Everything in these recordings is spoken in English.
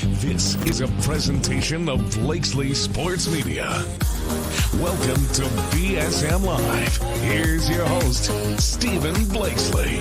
This is a presentation of Blakesley Sports Media. Welcome to BSM Live. Here's your host, Stephen Blakesley.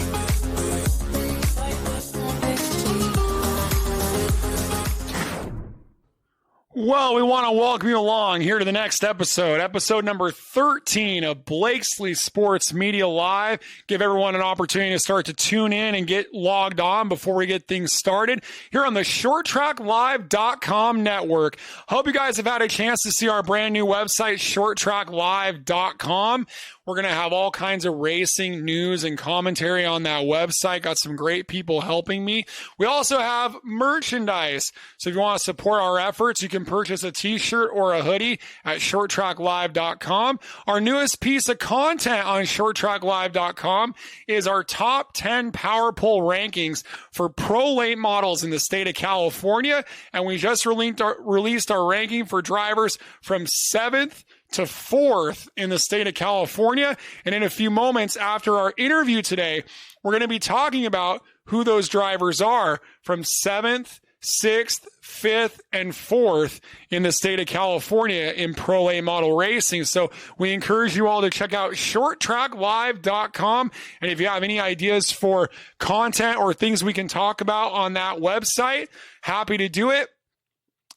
Well, we want to welcome you along here to the next episode number 13 of Blakesley Sports Media Live. Give everyone an opportunity to start to tune in and get logged on before we get things started here on the shorttracklive.com network. Hope you guys have had a chance to see our brand new website, shorttracklive.com. We're going to have all kinds of racing news and commentary on that website. Got some great people helping me. We also have merchandise. So if you want to support our efforts, you can purchase a t-shirt or a hoodie at shorttracklive.com. Our newest piece of content on shorttracklive.com is our top 10 power pole rankings for pro late models in the state of California. And we just released our ranking for drivers from 7th to 4th in the state of California. And in a few moments after our interview today, we're going to be talking about who those drivers are from 7th, 6th, 5th, and 4th in the state of California in pro A model racing. So we encourage you all to check out shorttracklive.com. And if you have any ideas for content or things we can talk about on that website, happy to do it.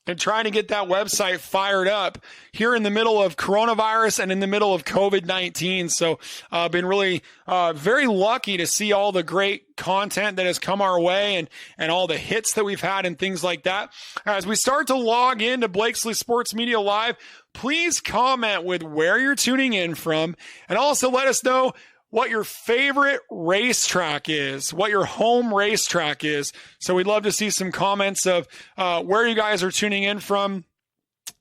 And trying to get that website fired up here in the middle of coronavirus and in the middle of COVID-19. So I've been really very lucky to see all the great content that has come our way and all the hits that we've had and things like that. As we start to log into Blakesley Sports Media Live, please comment with where you're tuning in from, and also let us know what your favorite racetrack is, what your home racetrack is. So we'd love to see some comments of where you guys are tuning in from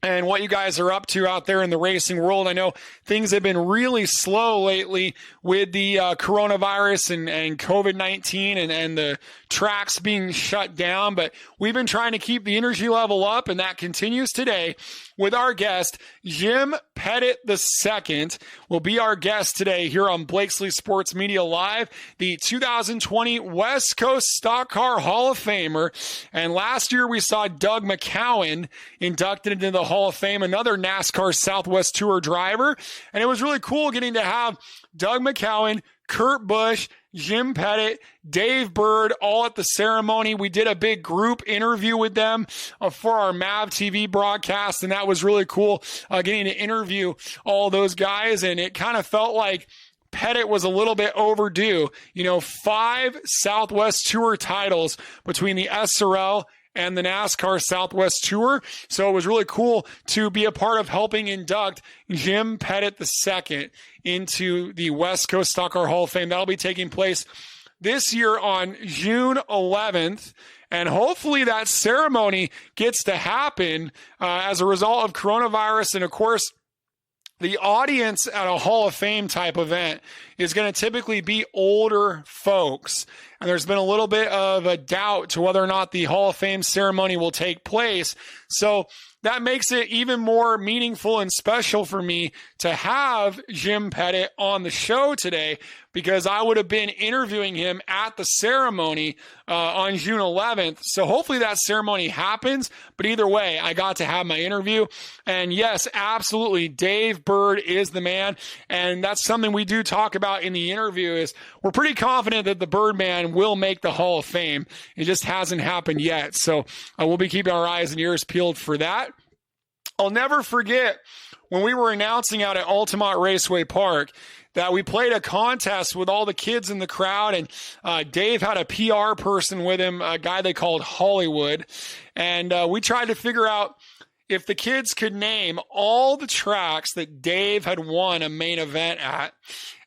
and what you guys are up to out there in the racing world. I know things have been really slow lately with the coronavirus and COVID-19 and the tracks being shut down, but we've been trying to keep the energy level up, and that continues today with our guest, Jim Pettit II will be our guest today here on Blakesley Sports Media Live, the 2020 West Coast Stock Car Hall of Famer. And last year we saw Doug McCowan inducted into the Hall of Fame, another NASCAR Southwest Tour driver. And it was really cool getting to have Doug McCowan, Kurt Busch, Jim Pettit, Dave Bird, all at the ceremony. We did a big group interview with them for our MAV TV broadcast, and that was really cool getting to interview all those guys. And it kind of felt like Pettit was a little bit overdue. 5 Southwest Tour titles between the SRL and the NASCAR Southwest Tour. So it was really cool to be a part of helping induct Jim Pettit II into the West Coast Stock Car Hall of Fame. That'll be taking place this year on June 11th. And hopefully that ceremony gets to happen as a result of coronavirus. And of course, the audience at a Hall of Fame type event is going to typically be older folks. And there's been a little bit of a doubt to whether or not the Hall of Fame ceremony will take place. So that makes it even more meaningful and special for me to have Jim Pettit on the show today, because I would have been interviewing him at the ceremony on June 11th. So hopefully that ceremony happens. But either way, I got to have my interview. And yes, absolutely, Dave Bird is the man. And that's something we do talk about in the interview is we're pretty confident that the Birdman will make the Hall of Fame. It just hasn't happened yet. So we'll be keeping our eyes and ears peeled for that. I'll never forget when we were announcing out at Altamont Raceway Park that we played a contest with all the kids in the crowd, and Dave had a PR person with him, a guy they called Hollywood, and we tried to figure out if the kids could name all the tracks that Dave had won a main event at.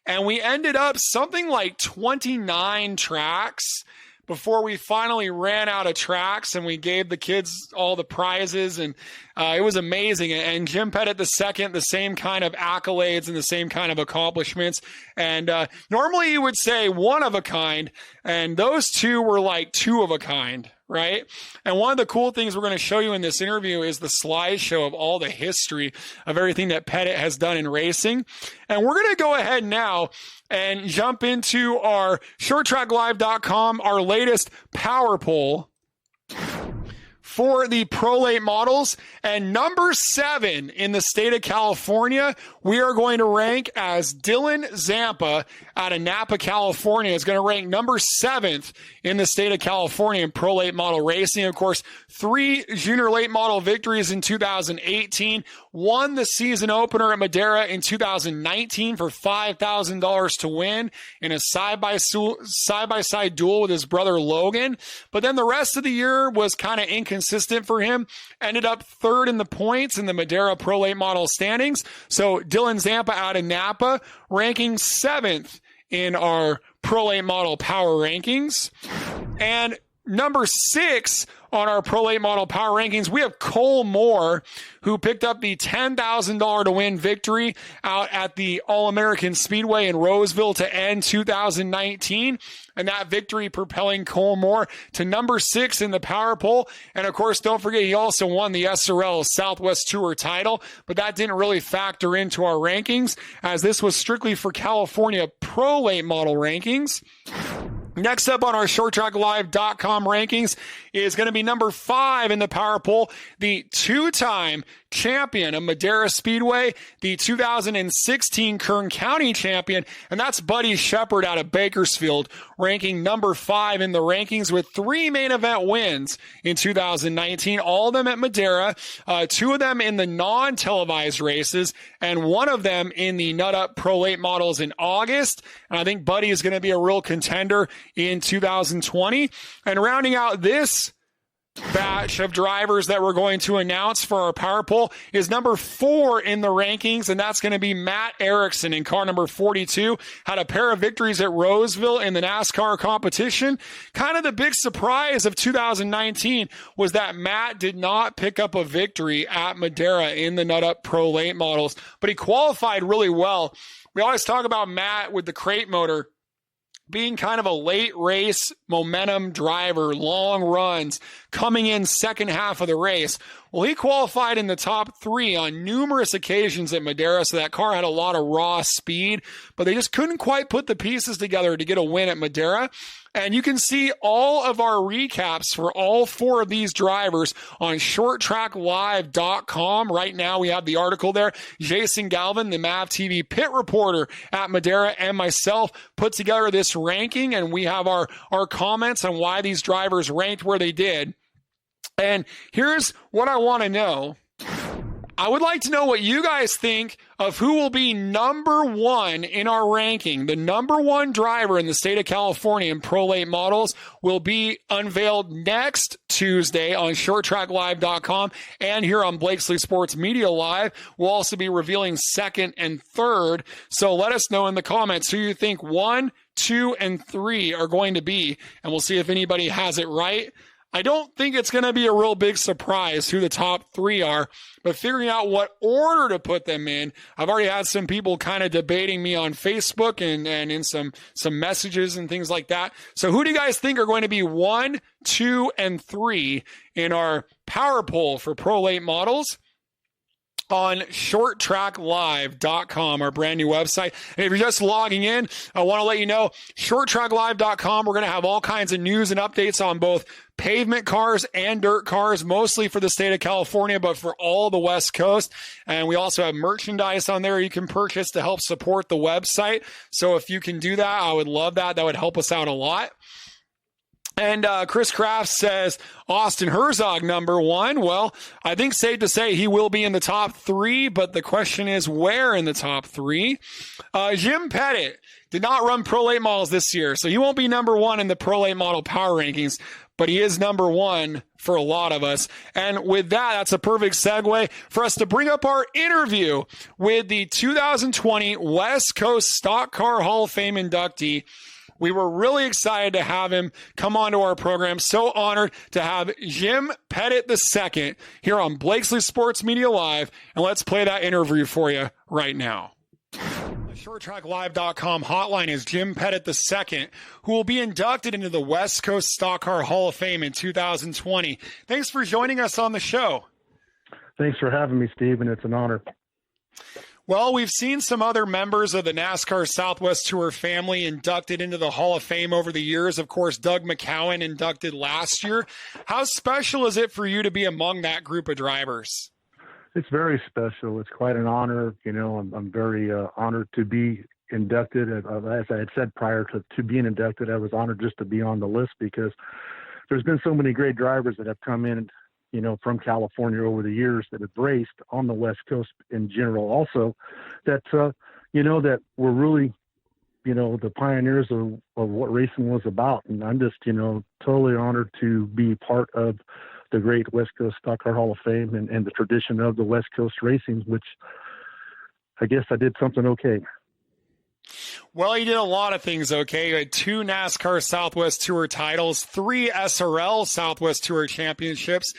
And we ended up something like 29 tracks before we finally ran out of tracks, and we gave the kids all the prizes, and it was amazing. And Jim Pettit II, the same kind of accolades and the same kind of accomplishments. And normally you would say one of a kind, and those two were like two of a kind, right? And one of the cool things we're going to show you in this interview is the slideshow of all the history of everything that Pettit has done in racing. And we're going to go ahead now and jump into our shorttracklive.com, our latest power poll for the Pro Late Models. And number 7 in the state of California, we are going to rank as Dylan Zampa out of Napa, California, is going to rank number 7th in the state of California in Pro Late Model racing. Of course, 3 junior late model victories in 2018, won the season opener at Madera in 2019 for $5,000 to win in a side-by-side duel with his brother Logan. But then the rest of the year was kind of inconsistent for him. Ended up 3rd in the points in the Madera Pro Late Model standings. So Dylan Zampa out of Napa, ranking 7th in our Pro Late Model power rankings. And number 6 on our Pro Late Model power rankings, we have Cole Moore, who picked up the $10,000 to win victory out at the All-American Speedway in Roseville to end 2019. And that victory propelling Cole Moore to number 6 in the power poll. And of course, don't forget, he also won the SRL Southwest Tour title, but that didn't really factor into our rankings, as this was strictly for California Pro Late Model rankings. Next up on our ShortTrackLive.com rankings is going to be number 5 in the power poll, the 2-time champion of Madera Speedway, the 2016 Kern County champion, and that's Buddy Shepard out of Bakersfield, ranking number 5 in the rankings with 3 main event wins in 2019, all of them at Madera, 2 of them in the non-televised races, and 1 of them in the Nut Up Pro Late Models in August. And I think Buddy is going to be a real contender in 2020. And rounding out this batch of drivers that we're going to announce for our power poll is number 4 in the rankings, and that's going to be Matt Erickson in car number 42. Had a pair of victories at Roseville in the NASCAR competition. Kind of the big surprise of 2019 was that Matt did not pick up a victory at Madera in the Nut Up Pro Late Models, but he qualified really well. We always talk about Matt with the crate motor being kind of a late race momentum driver, long runs, coming in second half of the race. Well, he qualified in the top 3 on numerous occasions at Madera, so that car had a lot of raw speed, but they just couldn't quite put the pieces together to get a win at Madera. And you can see all of our recaps for all 4 of these drivers on shorttracklive.com. Right now, we have the article there. Jason Galvin, the MAV TV pit reporter at Madera, and myself put together this ranking, and we have our comments on why these drivers ranked where they did. And here's what I want to know. I would like to know what you guys think of who will be number 1 in our ranking. The number 1 driver in the state of California in Pro Late Models will be unveiled next Tuesday on ShortTrackLive.com and here on Blakesley Sports Media Live. We'll also be revealing 2nd and 3rd. So let us know in the comments who you think 1, 2, and 3 are going to be, and we'll see if anybody has it right. I don't think it's going to be a real big surprise who the top 3 are, but figuring out what order to put them in. I've already had some people kind of debating me on Facebook and in some messages and things like that. So who do you guys think are going to be 1, 2, and 3 in our power poll for Pro Late Models on shorttracklive.com, our brand new website? And if you're just logging in, I want to let you know, shorttracklive.com, we're going to have all kinds of news and updates on both pavement cars and dirt cars, mostly for the state of California, but for all the West Coast. And we also have merchandise on there you can purchase to help support the website. So if you can do that, I would love that. That would help us out a lot. And Chris Kraft says Austin Herzog number 1. Well, I think safe to say he will be in the top 3, but the question is where in the top 3? Jim Pettit did not run Pro Late Models this year, so he won't be number 1 in the Pro Late Model power rankings, but he is number 1 for a lot of us. And with that, that's a perfect segue for us to bring up our interview with the 2020 West Coast Stock Car Hall of Fame inductee. We were really excited to have him come onto our program. So honored to have Jim Pettit II here on Blakesley Sports Media Live. And let's play that interview for you right now. The ShortTrackLive.com hotline is Jim Pettit II, who will be inducted into the West Coast Stock Car Hall of Fame in 2020. Thanks for joining us on the show. Thanks for having me, Steve, and it's an honor. Well, we've seen some other members of the NASCAR Southwest Tour family inducted into the Hall of Fame over the years. Of course, Doug McCowan inducted last year. How special is it for you to be among that group of drivers? It's very special. It's quite an honor. I'm very honored to be inducted. As I had said prior to being inducted, I was honored just to be on the list because there's been so many great drivers that have come in, from California over the years that have raced on the West Coast in general also that, that were really, the pioneers of what racing was about. And I'm just, totally honored to be part of the great West Coast Stock Car Hall of Fame and the tradition of the West Coast racing, which I guess I did something okay. Well, you did a lot of things okay. You had 2 NASCAR Southwest Tour titles, 3 SRL Southwest Tour championships.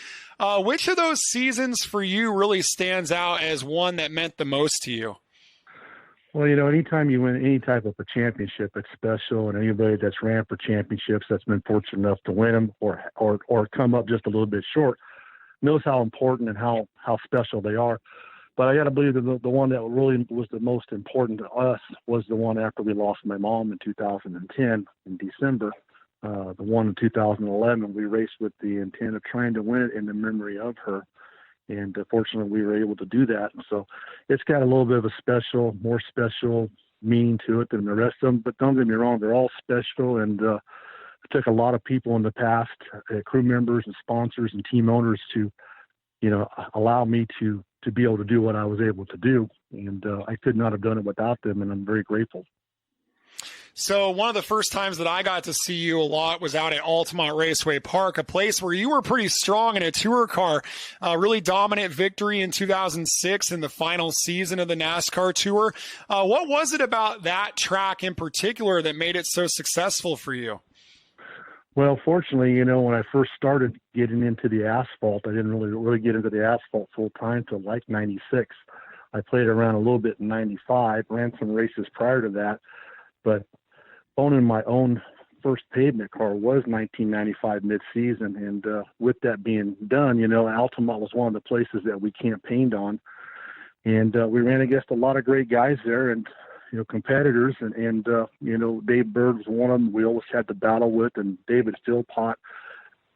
Which of those seasons for you really stands out as one that meant the most to you? Well, anytime you win any type of a championship, it's special. And anybody that's ran for championships that's been fortunate enough to win them or come up just a little bit short knows how important and how special they are. But I got to believe that the one that really was the most important to us was the one after we lost my mom in 2010 in December. The one in 2011, we raced with the intent of trying to win it in the memory of her. And fortunately, we were able to do that. And so it's got a little bit of a more special meaning to it than the rest of them. But don't get me wrong, they're all special. And it took a lot of people in the past, crew members and sponsors and team owners to, allow me to be able to do what I was able to do. And I could not have done it without them. And I'm very grateful. So one of the first times that I got to see you a lot was out at Altamont Raceway Park, a place where you were pretty strong in a tour car. Really dominant victory in 2006 in the final season of the NASCAR Tour. What was it about that track in particular that made it so successful for you? Well, fortunately, when I first started getting into the asphalt, I didn't really get into the asphalt full time till like 96. I played around a little bit in 95, ran some races prior to that, but owning my own first pavement car was 1995 mid-season. And with that being done, Altamont was one of the places that we campaigned on. And we ran against a lot of great guys there and, competitors. And Dave Bird was one of them we always had to battle with, and David Philpott,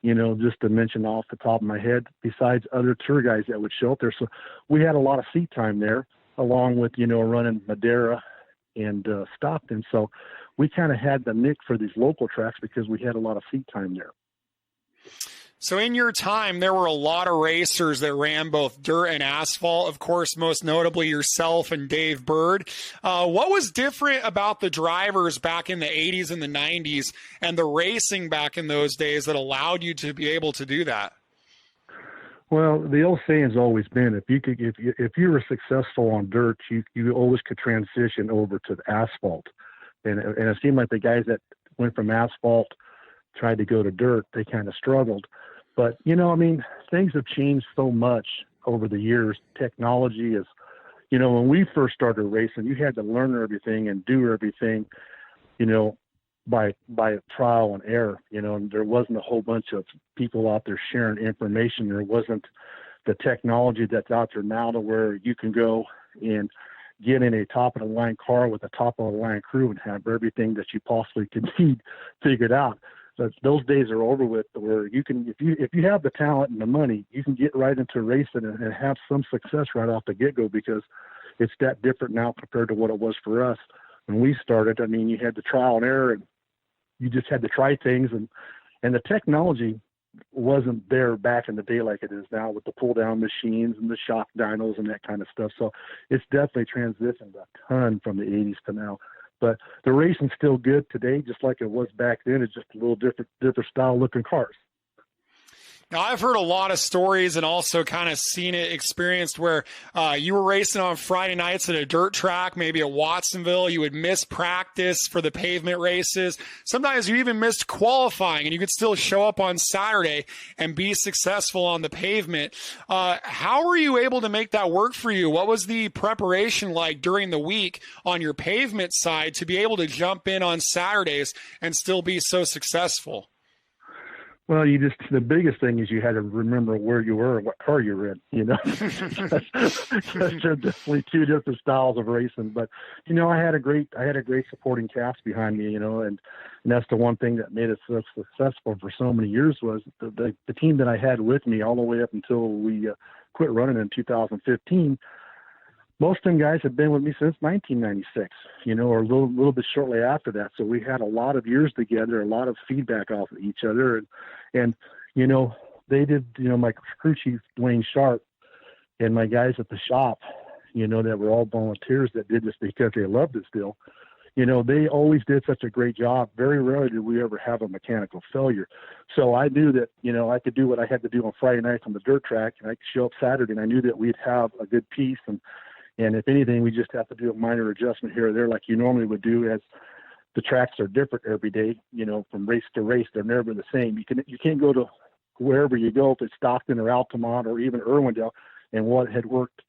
just to mention off the top of my head, besides other tour guys that would show up there. So we had a lot of seat time there, along with, running Madera and Stockton. So we kind of had the nick for these local tracks because we had a lot of seat time there. So in your time, there were a lot of racers that ran both dirt and asphalt, of course, most notably yourself and Dave Bird. What was different about the drivers back in the 80s and the 90s and the racing back in those days that allowed you to be able to do that? Well, the old saying's always been, if you were successful on dirt, you always could transition over to the asphalt. And it seemed like the guys that went from asphalt tried to go to dirt, they kind of struggled. But, things have changed so much over the years. Technology is, when we first started racing, you had to learn everything and do everything, by trial and error, and there wasn't a whole bunch of people out there sharing information. There wasn't the technology that's out there now to where you can go and get in a top of the line car with a top of the line crew and have everything that you possibly could need figured out. But those days are over with, where you can, if you have the talent and the money, you can get right into racing and have some success right off the get-go, because it's that different now compared to what it was for us when we started. You had the trial and error, and you just had to try things, and the technology wasn't there back in the day like it is now with the pull-down machines and the shock dynos and that kind of stuff. So it's definitely transitioned a ton from the 80s to now. But the racing's still good today, just like it was back then. It's just a little different style looking cars. Now, I've heard a lot of stories and also kind of seen it experienced where you were racing on Friday nights at a dirt track, maybe at Watsonville. You would miss practice for the pavement races. Sometimes you even missed qualifying, and you could still show up on Saturday and be successful on the pavement. How were you able to make that work for you? What was the preparation like during the week on your pavement side to be able to jump in on Saturdays and still be so successful? Well, the biggest thing is you had to remember where you were and what car you were in, because they're definitely two different styles of racing. But, I had a great supporting cast behind me, and that's the one thing that made us so successful for so many years was the team that I had with me all the way up until we quit running in 2015. Most of them guys have been with me since 1996, or a little bit shortly after that. So we had a lot of years together, a lot of feedback off of each other. And they did, my crew chief, Dwayne Sharp, and my guys at the shop, that were all volunteers that did this because they loved this deal. They always did such a great job. Very rarely did we ever have a mechanical failure. So I knew that, I could do what I had to do on Friday nights on the dirt track, and I could show up Saturday, and I knew that we'd have a good piece. And if anything, we just have to do a minor adjustment here or there like you normally would do, as the tracks are different every day, from race to race. They're never the same. You can't go to wherever you go, if it's Stockton or Altamont or even Irwindale, and what had worked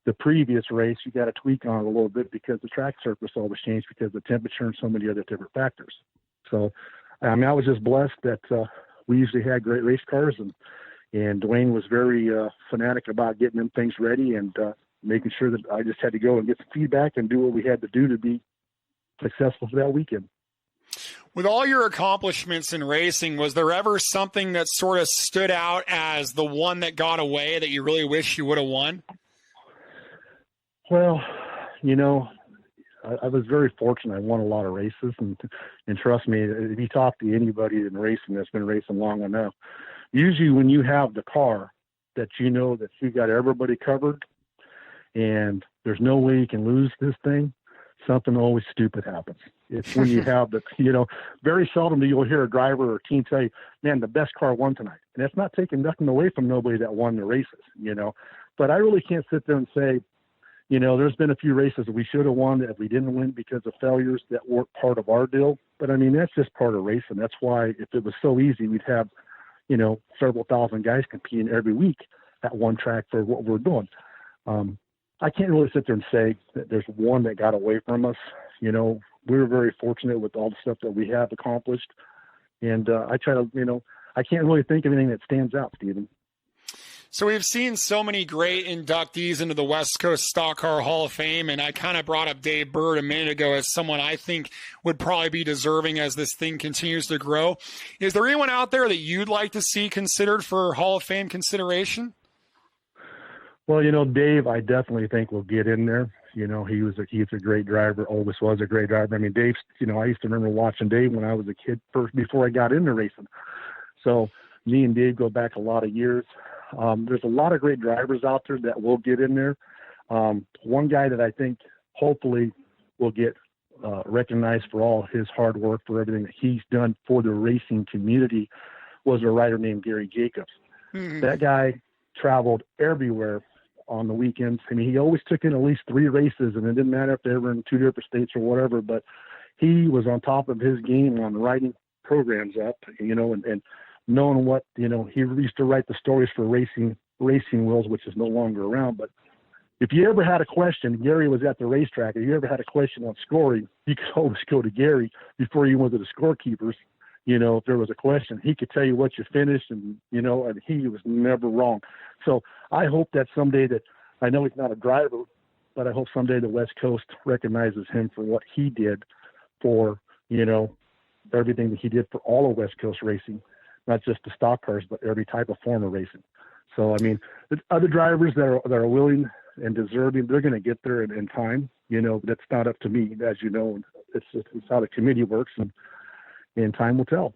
the previous race, you got to tweak on it a little bit because the track surface always changed because of the temperature and so many other different factors. So, I was just blessed that we usually had great race cars, and Dwayne was very fanatic about getting them things ready and making sure that I just had to go and get some feedback and do what we had to do to be successful for that weekend. With all your accomplishments in racing, was there ever something that sort of stood out as the one that got away that you really wish you would have won? Well, I was very fortunate. I won a lot of races, and trust me, if you talk to anybody in racing that's been racing long enough, usually when you have the car that that you got everybody covered, and there's no way you can lose this thing, something always stupid happens. It's when you have very seldom do you'll hear a driver or team say, man, the best car won tonight. And that's not taking nothing away from nobody that won the races, But I really can't sit there and say, there's been a few races that we should have won that we didn't win because of failures that weren't part of our deal. But, that's just part of racing. That's why if it was so easy, we'd have, several thousand guys competing every week at one track for what we're doing. I can't really sit there and say that there's one that got away from us. We were very fortunate with all the stuff that we have accomplished. And I try to, I can't really think of anything that stands out, Stephen. So we've seen so many great inductees into the West Coast Stock Car Hall of Fame, and I kind of brought up Dave Bird a minute ago as someone I think would probably be deserving as this thing continues to grow. Is there anyone out there that you'd like to see considered for Hall of Fame consideration? Well, Dave, I definitely think will get in there. He's a great driver, always was a great driver. Dave's, I used to remember watching Dave when I was a kid first before I got into racing. So me and Dave go back a lot of years. There's a lot of great drivers out there that will get in there. One guy that I think hopefully will get recognized for all his hard work, for everything that he's done for the racing community, was a rider named Gary Jacobs. Mm-hmm. That guy traveled everywhere on the weekends. He always took in at least 3 races, and it didn't matter if they were in 2 different states or whatever, but he was on top of his game on writing programs up, and knowing what, he used to write the stories for Racing Wheels, which is no longer around. But if you ever had a question, Gary was at the racetrack. If you ever had a question on scoring, you could always go to Gary before you went to the scorekeepers. If there was a question, he could tell you what you finished, and he was never wrong. So I hope that someday that, I know he's not a driver, but I hope someday the West Coast recognizes him for what he did for, everything that he did for all of West Coast racing, not just the stock cars, but every type of form of racing. So, the other drivers that are willing and deserving, they're going to get there in time. That's not up to me, as you know. It's how the committee works, and time will tell.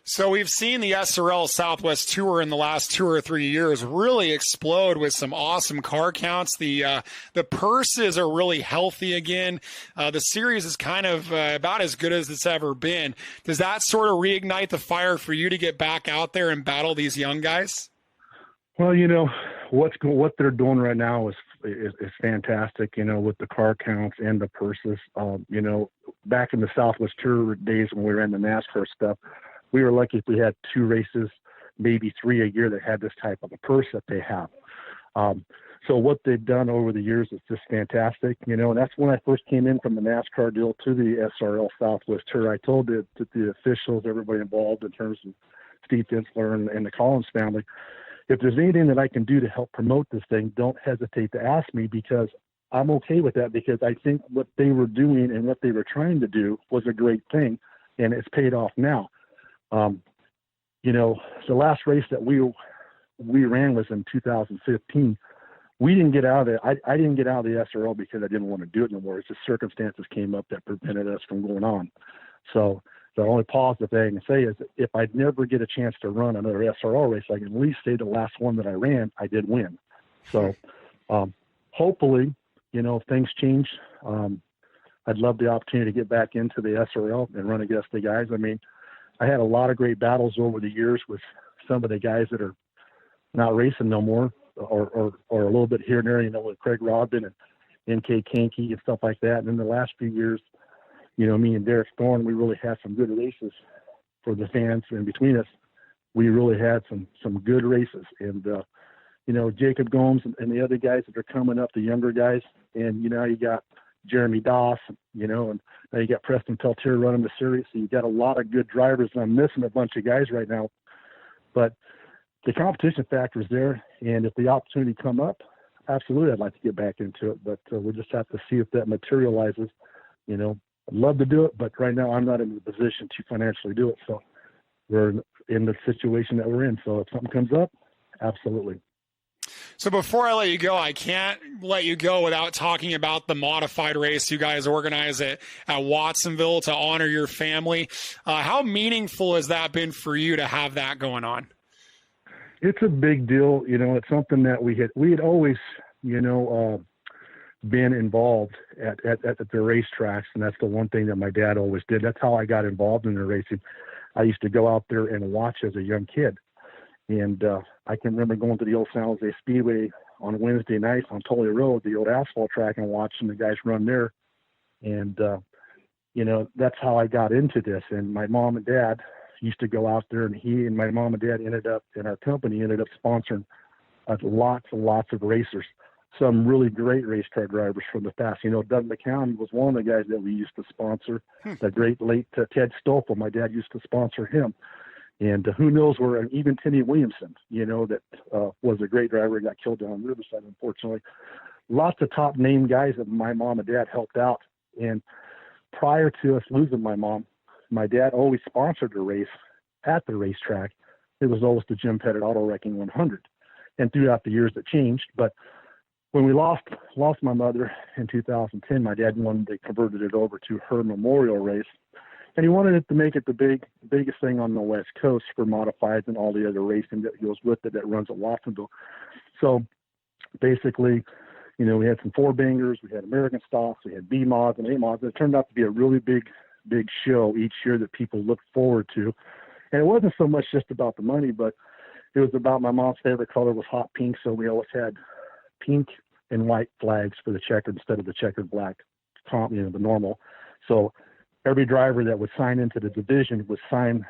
So we've seen the SRL Southwest Tour in the last 2 or 3 years really explode with some awesome car counts. The purses are really healthy again. The series is kind of about as good as it's ever been. Does that sort of reignite the fire for you to get back out there and battle these young guys? Well, what they're doing right now is fantastic, with the car counts and the purses. Back in the Southwest Tour days when we ran the NASCAR stuff, we were lucky if we had 2 races, maybe 3 a year that had this type of a purse that they have. So what they've done over the years is just fantastic, and that's when I first came in from the NASCAR deal to the SRL Southwest Tour. I told the officials, everybody involved in terms of Steve Dinsler and the Collins family. If there's anything that I can do to help promote this thing, don't hesitate to ask me, because I'm okay with that, because I think what they were doing and what they were trying to do was a great thing, and it's paid off now. The last race that we ran was in 2015. We didn't get out of it. I didn't get out of the SRL because I didn't want to do it anymore. It's just circumstances came up that prevented us from going on. So the only positive thing I can say is that if I'd never get a chance to run another SRL race, I can at least say the last one that I ran, I did win. So hopefully, if things change, I'd love the opportunity to get back into the SRL and run against the guys. I mean, I had a lot of great battles over the years with some of the guys that are not racing no more, or a little bit here and there, with Craig Rodman and NK Kanky and stuff like that. And in the last few years, me and Derek Thorne, we really had some good races for the fans. And between us, we really had some good races. And, Jacob Gomes and the other guys that are coming up, the younger guys, and, you got Jeremy Doss, and now you got Preston Peltier running the series. So you got a lot of good drivers, and I'm missing a bunch of guys right now. But the competition factor is there, and if the opportunity come up, absolutely, I'd like to get back into it. But we'll just have to see if that materializes. I'd love to do it, but right now I'm not in the position to financially do it. So we're in the situation that we're in. So if something comes up, absolutely. So before I let you go, I can't let you go without talking about the modified race you guys organize at Watsonville to honor your family. How meaningful has that been for you to have that going on? It's a big deal. It's something that we had always, been involved at the racetracks. And that's the one thing that my dad always did. That's how I got involved in the racing. I used to go out there and watch as a young kid. And I can remember going to the old San Jose Speedway on Wednesday nights on Tully Road, the old asphalt track, and watching the guys run there. And, that's how I got into this. And my mom and dad used to go out there, and he and my mom and dad ended up sponsoring lots and lots of racers, some really great race car drivers from the past. Doug McCown was one of the guys that we used to sponsor. The great late Ted Stoffel, my dad used to sponsor him. And who knows where, even Timmy Williamson, that was a great driver, got killed down on Riverside, unfortunately. Lots of top name guys that my mom and dad helped out. And prior to us losing my mom, my dad always sponsored a race at the racetrack. It was always the Jim Pettit Auto Wrecking 100. And throughout the years it changed. But when we lost my mother in 2010, my dad converted it over to her memorial race. And he wanted it to make it the biggest thing on the West Coast for modifieds and all the other racing that goes with it that runs at Watsonville. So basically, we had some four bangers, we had American stocks, we had B mods and A mods. It turned out to be a really big show each year that people looked forward to. And it wasn't so much just about the money, but it was about my mom's favorite color was hot pink. So we always had pink and white flags for the checkered instead of the checkered black, the normal. So every driver that would sign into the division would sign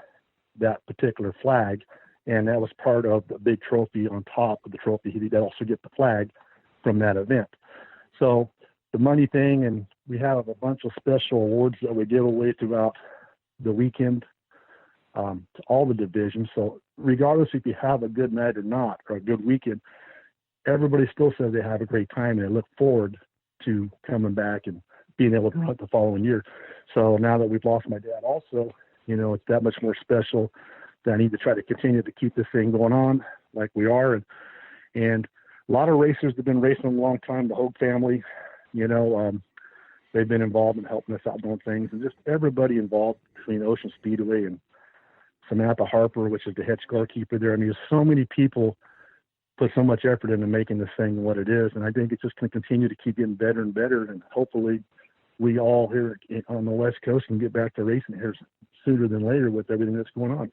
that particular flag, and that was part of the big trophy on top of the trophy. He'd also get the flag from that event. So the money thing, and we have a bunch of special awards that we give away throughout the weekend to all the divisions. So regardless if you have a good night or not, or a good weekend, everybody still says they have a great time and they look forward to coming back and being able to run the following year. So now that we've lost my dad also, it's that much more special that I need to try to continue to keep this thing going on like we are. And a lot of racers have been racing a long time. The Hogue family, they've been involved in helping us out doing things, and just everybody involved between Ocean Speedway and Samantha Harper, which is the head scorekeeper there. I mean, there's so many people put so much effort into making this thing what it is. And I think it's just going to continue to keep getting better and better. And hopefully we all here on the West Coast can get back to racing here sooner than later with everything that's going on.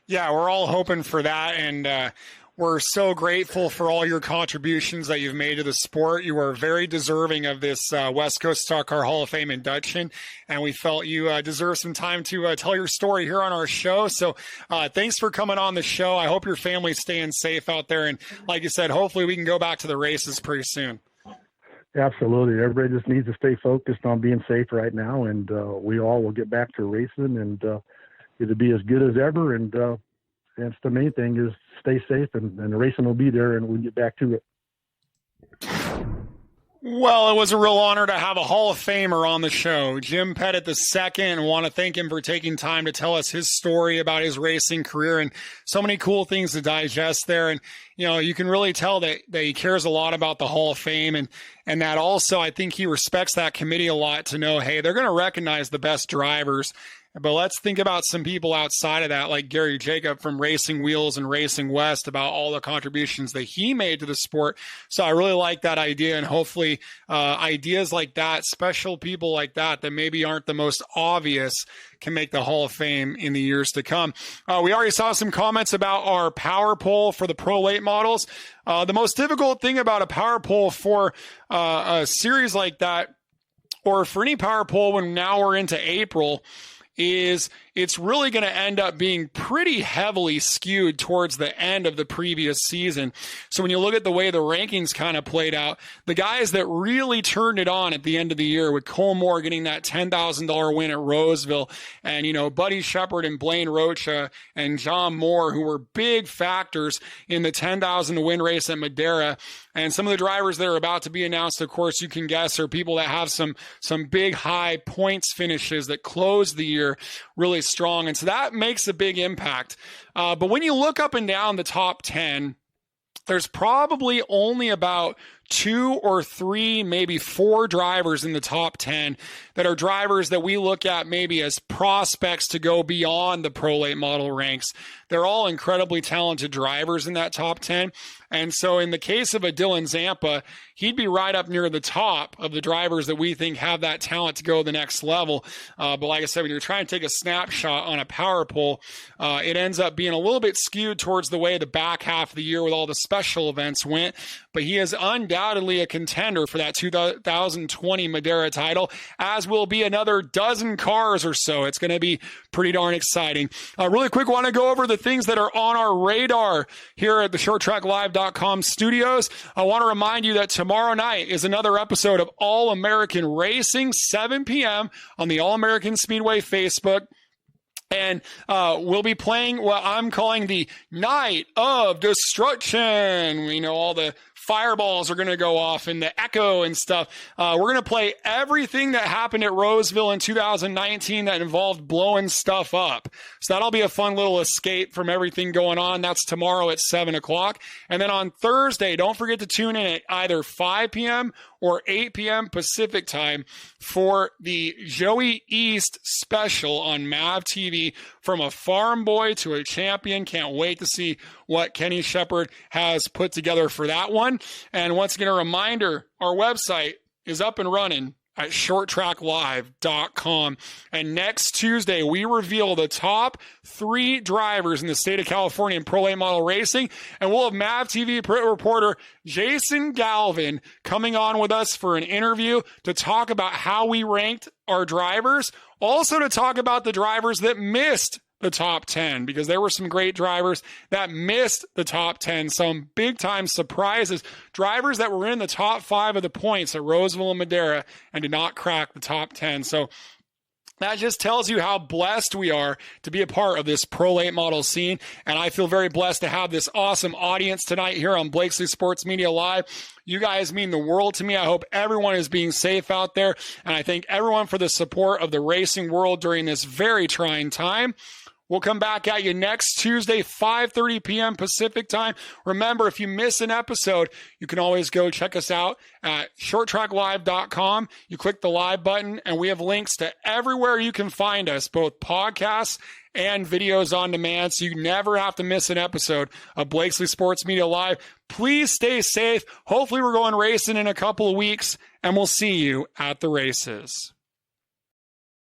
Yeah, we're all hoping for that. And we're so grateful for all your contributions that you've made to the sport. You are very deserving of this West Coast Stock Car Hall of Fame induction, and we felt you deserve some time to tell your story here on our show. So thanks for coming on the show. I hope your family's staying safe out there. And like you said, hopefully we can go back to the races pretty soon. Absolutely. Everybody just needs to stay focused on being safe right now, and we all will get back to racing, and it'll be as good as ever. And That's the main thing, is stay safe, and the racing will be there, and we'll get back to it. Well, it was a real honor to have a Hall of Famer on the show, Jim Pettit II, and want to thank him for taking time to tell us his story about his racing career, and so many cool things to digest there. And, you know, you can really tell that he cares a lot about the Hall of Fame, and that also I think he respects that committee a lot to know, hey, they're going to recognize the best drivers. But let's think about some people outside of that, like Gary Jacob from Racing Wheels and Racing West, about all the contributions that he made to the sport. So I really like that idea, and hopefully ideas like that, special people like that maybe aren't the most obvious, can make the Hall of Fame in the years to come. We already saw some comments about our power pole for the Pro Late models. The most difficult thing about a power pole for a series like that, or for any power pole when now we're into April, is it's really going to end up being pretty heavily skewed towards the end of the previous season. So when you look at the way the rankings kind of played out, the guys that really turned it on at the end of the year, with Cole Moore getting that $10,000 win at Roseville, and, you know, Buddy Shepard and Blaine Rocha and John Moore, who were big factors in the 10,000 to win race at Madera. And some of the drivers that are about to be announced, of course, you can guess, are people that have some big high points finishes that close the year really strong. And so that makes a big impact. But when you look up and down the top 10, there's probably only about 2 or 3, maybe 4 drivers in the top 10 that are drivers that we look at maybe as prospects to go beyond the Pro Late model ranks. They're all incredibly talented drivers in that top 10. And so in the case of a Dylan Zampa, he'd be right up near the top of the drivers that we think have that talent to go the next level. But like I said, when you're trying to take a snapshot on a power pole, it ends up being a little bit skewed towards the way the back half of the year with all the special events went. But he is undoubtedly a contender for that 2020 Madera title, as will be another dozen cars or so. It's going to be pretty darn exciting. Really quick, want to go over the things that are on our radar here at the ShortTrackLive.com studios. I want to remind you that tomorrow night is another episode of All American Racing, 7 p.m. on the All American Speedway Facebook. And we'll be playing what I'm calling the Night of Destruction. We know all the fireballs are going to go off and the echo and stuff. We're going to play everything that happened at Roseville in 2019 that involved blowing stuff up. So that'll be a fun little escape from everything going on. That's tomorrow at 7 o'clock. And then on Thursday, don't forget to tune in at either 5 p.m. or 8 p.m. Pacific time for the Joey East special on MAV TV, From a Farm Boy to a Champion. Can't wait to see what Kenny Shepard has put together for that one. And once again, a reminder, our website is up and running at ShortTrackLive.com. And next Tuesday, we reveal the top 3 drivers in the state of California in Pro Late Model Racing. And we'll have MAV TV reporter Jason Galvin coming on with us for an interview to talk about how we ranked our drivers. Also to talk about the drivers that missed the top 10, because there were some great drivers that missed the top 10, some big time surprises, drivers that were in the top 5 of the points at Roseville and Madera and did not crack the top 10. So that just tells you how blessed we are to be a part of this Pro Late model scene. And I feel very blessed to have this awesome audience tonight here on Blakesley Sports Media Live. You guys mean the world to me. I hope everyone is being safe out there. And I thank everyone for the support of the racing world during this very trying time. We'll come back at you next Tuesday, 5:30 p.m. Pacific time. Remember, if you miss an episode, you can always go check us out at ShortTrackLive.com. You click the live button, and we have links to everywhere you can find us, both podcasts and videos on demand, so you never have to miss an episode of Blakesley Sports Media Live. Please stay safe. Hopefully we're going racing in a couple of weeks, and we'll see you at the races.